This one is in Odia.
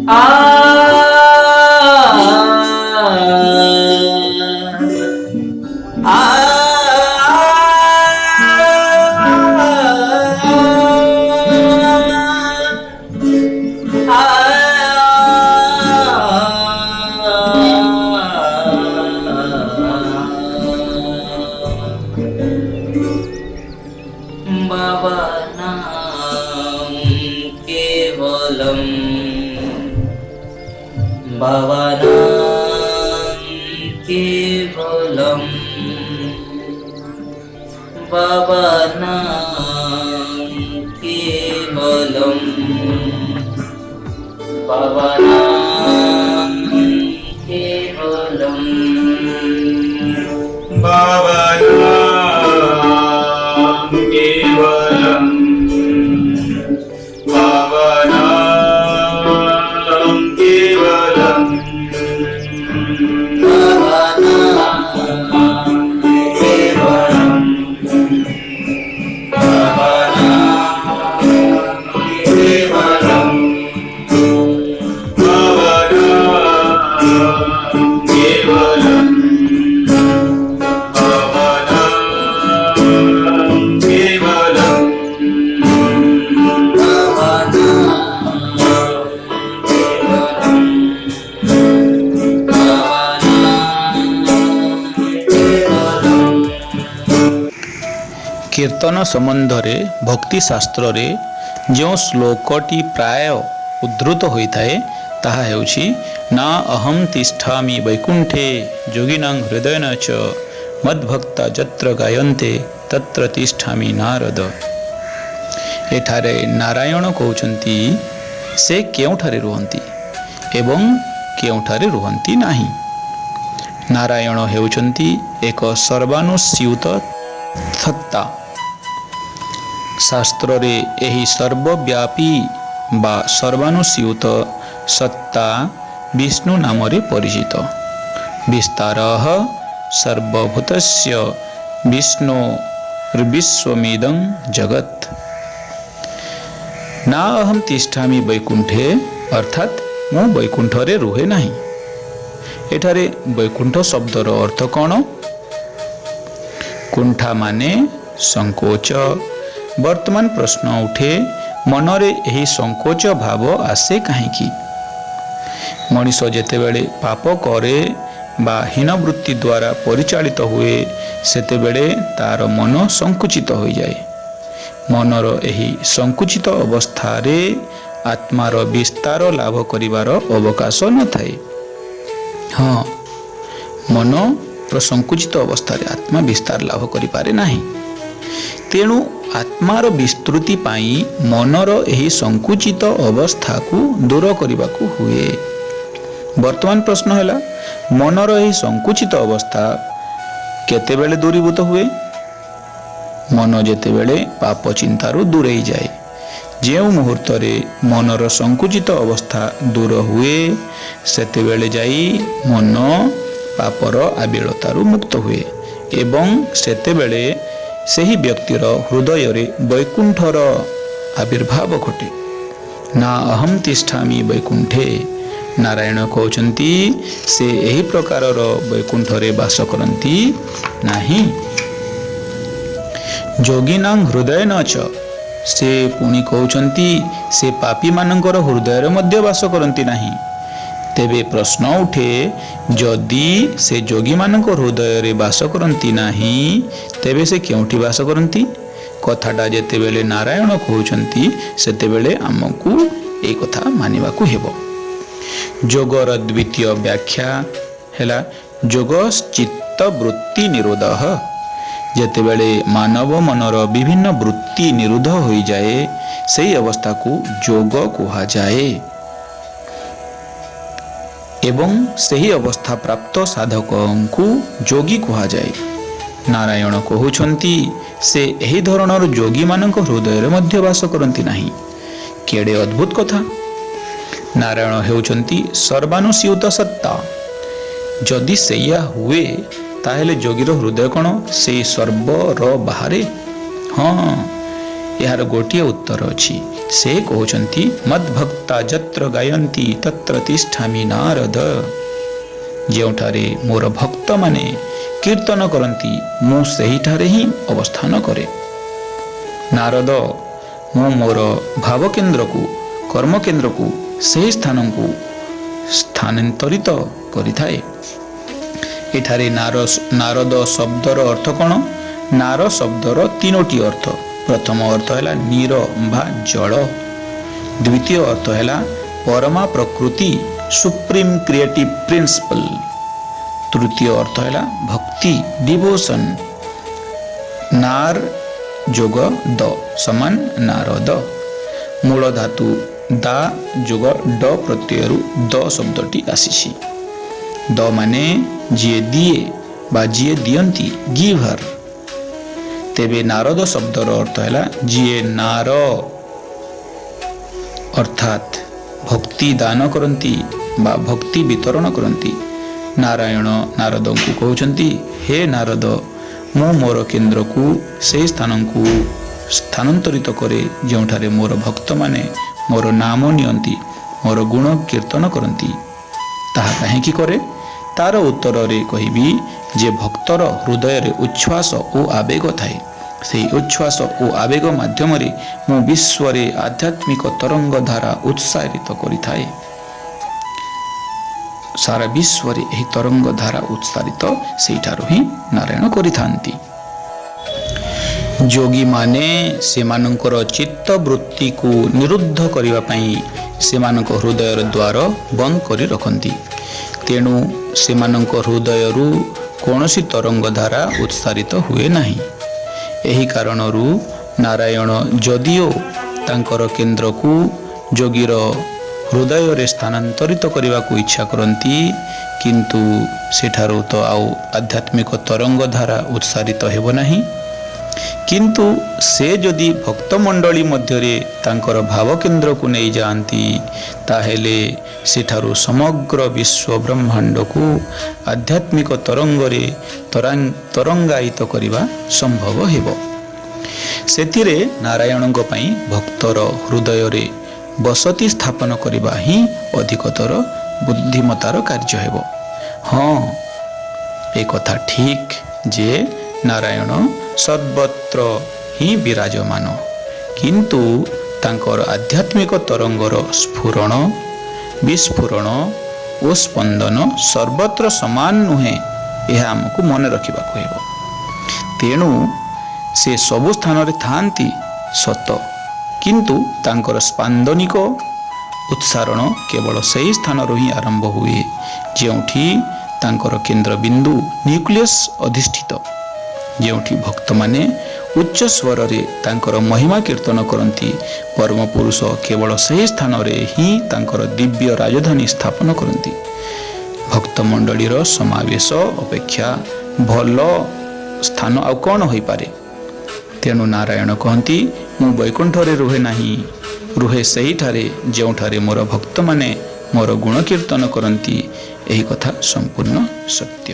आ बाबा नाम केवलम बाबा नाम केवलम बाबा नाम केवलम बाबा नाम केवलम बाबा नाम केवलम बाबा नाम केवलम बाबा नाम केवलम बाबा नाम केवलम बाबा नाम केवलम बाबा नाम केवलम बाबा नाम केवलम बाबा नाम केवलम। कीर्तन संबंधरे भक्ति शास्त्र रे जो श्लोकटी प्राय उद्धृत होइथाए ताहा हेउछि ना अहम तिष्ठामि वैकुंठे योगिनां हृदयेन च मद्भक्ता जत्र गायन्ते तत्र तिष्ठामि नारद। एठारे नारायण कहउछन्ति से केउठारे रुहन्ति एवं केउठारे रुहन्ति नाही। नारायण हेउछन्ति एक सर्वानुस्यूत सत्ता। शास्त्र रे एही सर्वव्यापी बा सर्वानुस्यूत सत्ता विष्णु नाम रे परिचित। विस्तारः सर्वभूतस्य विष्णुर्विश्वमिदं जगत्। ना अहम तिष्ठामि वैकुंठे अर्थात मु वैकुंठ रे रुहे नाही। एठारे वैकुंठ शब्दर अर्थ कौन? कुंठा माने संकोच। वर्तमान प्रश्न उठे मनरे यही संकोच भाव आसे कहीं? मनीष जेतेबेले पाप करे बा हीन वृत्ति द्वारा परिचालित हुए सेतेबेले तार मन संकुचित हो जाए। मनर यही संकुचित अवस्थारे आत्मार विस्तार लाभ करिवार अवकाश न थाए। हाँ, मन संकुचित अवस्था आत्मा विस्तार लाभ करि पारे नाही। तेणु आत्मार विस्तृति पाई मनर एही संकुचित अवस्था को दूर करने को हुए। वर्तमान प्रश्न है मनर एही संकुचित अवस्था केतेबेले दूरीभूत हुए? मन जेतेबेले पाप चिंतारू दूरेई जाए। जो मुहूर्त रे मनर संकुचित अवस्था दूर हुए सेतेबेले जाई मन पापर आबिलतारू मुक्त हुए एवं सेतेबेले सही व्यक्तिर हृदय रे वैकुंठर आविर्भाव घटे। ना अहम तिष्ठामि वैकुंठे। नारायण कहउछन्ति से एही प्रकारर वैकुंठ रे वास करन्ति नाही। योगिनां हृदयेन च से पुणी कहउछन्ति से पापी मानकर हृदय रे मध्य वास करन्ति नाही। तेबे प्रश्न उठे जदि से योगी मानक हृदय रे वास करन्ति नाही तेबे से केउठी वास करन्ति? कथाटा जेतेबेले नारायण कहउछन्ति सेतेबेले आमकु ए कथा मानिबाकु हेबो। योगर द्वितीय व्याख्या हैला योग चित्त वृत्ति निरोधः। जेतेबेले मानव मनर विभिन्न वृत्ति निरोध होई जाए सही अवस्था को योग कहा जाए एवं सही अवस्था प्राप्त साधक को योगी कहा जाए। नारायण कहउछन्ति से एही धरणर योगी मानक हृदय रे मध्य वास करन्ति नाही। केडे अद्भुत कथा। नारायण हेउछन्ति सर्वानुस्यूत सत्ता। जदि सेया हुए ताहेले योगीर हृदय कौन से सर्वर बाहरे? हाँ, ଏହାର ଗୋଟିଏ ଉତ୍ତର ଅଛି। ସେ କହୁଛନ୍ତି ମଦ୍ଭକ୍ତା ଯତ୍ର ଗାୟନ୍ତି ତତ୍ର ତିଷ୍ଠାମି ନାରଦ। ଯେଉଁଠାରେ ମୋର ଭକ୍ତମାନେ କୀର୍ତ୍ତନ କରନ୍ତି ମୁଁ ସେହିଠାରେ ହିଁ ଅବସ୍ଥାନ କରେ। ନାରଦ ମୁଁ ମୋର ଭାବକେନ୍ଦ୍ରକୁ କର୍ମକେନ୍ଦ୍ରକୁ ସେହି ସ୍ଥାନକୁ ସ୍ଥାନାନ୍ତରିତ କରିଥାଏ। ଏଠାରେ ନାରଦ ଶବ୍ଦର ଅର୍ଥ କ'ଣ? ନାର ଶବ୍ଦର ତିନୋଟି ଅର୍ଥ। ପ୍ରଥମ ଅର୍ଥ ହେଲା ନୀର ବା ଜଳ। ଦ୍ୱିତୀୟ ଅର୍ଥ ହେଲା ପରମା ପ୍ରକୃତି ସୁପ୍ରିମ୍ କ୍ରିଏଟିଭ୍ ପ୍ରିନ୍ସିପଲ। ତୃତୀୟ ଅର୍ଥ ହେଲା ଭକ୍ତି ଡିଭୋସନ। ନାର ଯୋଗ ଦ ସମାନ ନାରଦ। ମୂଳ ଧାତୁ ଦା ଯୋଗ ଡ଼ ପ୍ରତ୍ୟୟରୁ ଦ ଶବ୍ଦଟି ଆସିଛି। ଦ ମାନେ ଯିଏ ଦିଏ ବା ଯିଏ ଦିଅନ୍ତି, ଗିଭର। ତେବେ ନାରଦ ଶବ୍ଦର ଅର୍ଥ ହେଲା ଯିଏ ନାର, ଅର୍ଥାତ୍ ଭକ୍ତି ଦାନ କରନ୍ତି ବା ଭକ୍ତି ବିତରଣ କରନ୍ତି। ନାରାୟଣ ନାରଦଙ୍କୁ କହୁଛନ୍ତି, ହେ ନାରଦ ମୁଁ ମୋର କେନ୍ଦ୍ରକୁ ସେହି ସ୍ଥାନକୁ ସ୍ଥାନାନ୍ତରିତ କରେ ଯେଉଁଠାରେ ମୋର ଭକ୍ତମାନେ ମୋର ନାମ ନିଅନ୍ତି, ମୋର ଗୁଣ କୀର୍ତ୍ତନ କରନ୍ତି। ତାହା କାହିଁକି କରେ? ତାର ଉତ୍ତରରେ କହିବି ଯେ ଭକ୍ତର ହୃଦୟରେ ଉଚ୍ଛ୍ୱାସ ଓ ଆବେଗ ଥାଏ। ସେହି ଉଚ୍ଛ୍ୱାସ ଓ ଆବେଗ ମାଧ୍ୟମରେ ମୁଁ ବିଶ୍ୱରେ ଆଧ୍ୟାତ୍ମିକ ତରଙ୍ଗ ଧାରା ଉତ୍ସାରିତ କରିଥାଏ। ସାରା ବିଶ୍ୱରେ ଏହି ତରଙ୍ଗ ଧାରା ଉତ୍ସାରିତ ସେଇଠାରୁ ହିଁ ନାରାୟଣ କରିଥାନ୍ତି। ଯୋଗୀମାନେ ସେମାନଙ୍କର ଚିତ୍ତବୃତ୍ତିକୁ ନିରୁଦ୍ଧ କରିବା ପାଇଁ ସେମାନଙ୍କ ହୃଦୟର ଦ୍ୱାର ବନ୍ଦ କରି ରଖନ୍ତି। ତେଣୁ ସେମାନଙ୍କ ହୃଦୟରୁ କୌଣସି ତରଙ୍ଗ ଧାରା ଉତ୍ସାରିତ ହୁଏ ନାହିଁ। ଏହି କାରଣରୁ ନାରାୟଣ ଯଦିଓ ତାଙ୍କର କେନ୍ଦ୍ରକୁ ଯୋଗୀର ହୃଦୟରେ ସ୍ଥାନାନ୍ତରିତ କରିବାକୁ ଇଚ୍ଛା କରନ୍ତି, କିନ୍ତୁ ସେଠାରୁ ତ ଆଉ ଆଧ୍ୟାତ୍ମିକ ତରଙ୍ଗ ଧାରା ଉତ୍ସାରିତ ହେବ ନାହିଁ। କିନ୍ତୁ ସେ ଯଦି ଭକ୍ତମଣ୍ଡଳୀ ମଧ୍ୟରେ ତାଙ୍କର ଭାବକେନ୍ଦ୍ରକୁ ନେଇଯାଆନ୍ତି, ତାହେଲେ ସେଠାରୁ ସମଗ୍ର ବିଶ୍ୱ ବ୍ରହ୍ମାଣ୍ଡକୁ ଆଧ୍ୟାତ୍ମିକ ତରଙ୍ଗରେ ତରଙ୍ଗାୟିତ କରିବା ସମ୍ଭବ ହେବ। ସେଥିରେ ନାରାୟଣଙ୍କ ପାଇଁ ଭକ୍ତର ହୃଦୟରେ ବସତି ସ୍ଥାପନ କରିବା ହିଁ ଅଧିକତର ବୁଦ୍ଧିମତାର କାର୍ଯ୍ୟ ହେବ। ହଁ, ଏକଥା ଠିକ୍ ଯେ ନାରାୟଣ ସର୍ବତ୍ର ହିଁ ବିରାଜମାନ, କିନ୍ତୁ ତାଙ୍କର ଆଧ୍ୟାତ୍ମିକ ତରଙ୍ଗର ସ୍ଫୁରଣ, ବିସ୍ଫୁରଣ ଓ ସ୍ପନ୍ଦନ ସର୍ବତ୍ର ସମାନ ନୁହେଁ, ଏହା ଆମକୁ ମନେ ରଖିବାକୁ ହେବ। ତେଣୁ ସେ ସବୁ ସ୍ଥାନରେ ଥାଆନ୍ତି ସତ, କିନ୍ତୁ ତାଙ୍କର ସ୍ପାନ୍ଦନିକ ଉତ୍ସାରଣ କେବଳ ସେହି ସ୍ଥାନରୁ ହିଁ ଆରମ୍ଭ ହୁଏ ଯେଉଁଠି ତାଙ୍କର କେନ୍ଦ୍ରବିନ୍ଦୁ ନ୍ୟୁକ୍ଲିୟସ୍ ଅଧିଷ୍ଠିତ, ଯେଉଁଠି ଭକ୍ତମାନେ ଉଚ୍ଚ ସ୍ୱରରେ ତାଙ୍କର ମହିମା କୀର୍ତ୍ତନ କରନ୍ତି। ପରମ ପୁରୁଷ କେବଳ ସେହି ସ୍ଥାନରେ ହିଁ ତାଙ୍କର ଦିବ୍ୟ ରାଜଧାନୀ ସ୍ଥାପନ କରନ୍ତି। ଭକ୍ତମଣ୍ଡଳୀର ସମାବେଶ ଅପେକ୍ଷା ଭଲ ସ୍ଥାନ ଆଉ କ'ଣ ହୋଇପାରେ? ତେଣୁ ନାରାୟଣ କହନ୍ତି, ମୁଁ ବୈକୁଣ୍ଠରେ ରୁହେ ନାହିଁ, ରୁହେ ସେହିଠାରେ ଯେଉଁଠାରେ ମୋର ଭକ୍ତମାନେ ମୋର ଗୁଣ କୀର୍ତ୍ତନ କରନ୍ତି। ଏହି କଥା ସମ୍ପୂର୍ଣ୍ଣ ସତ୍ୟ।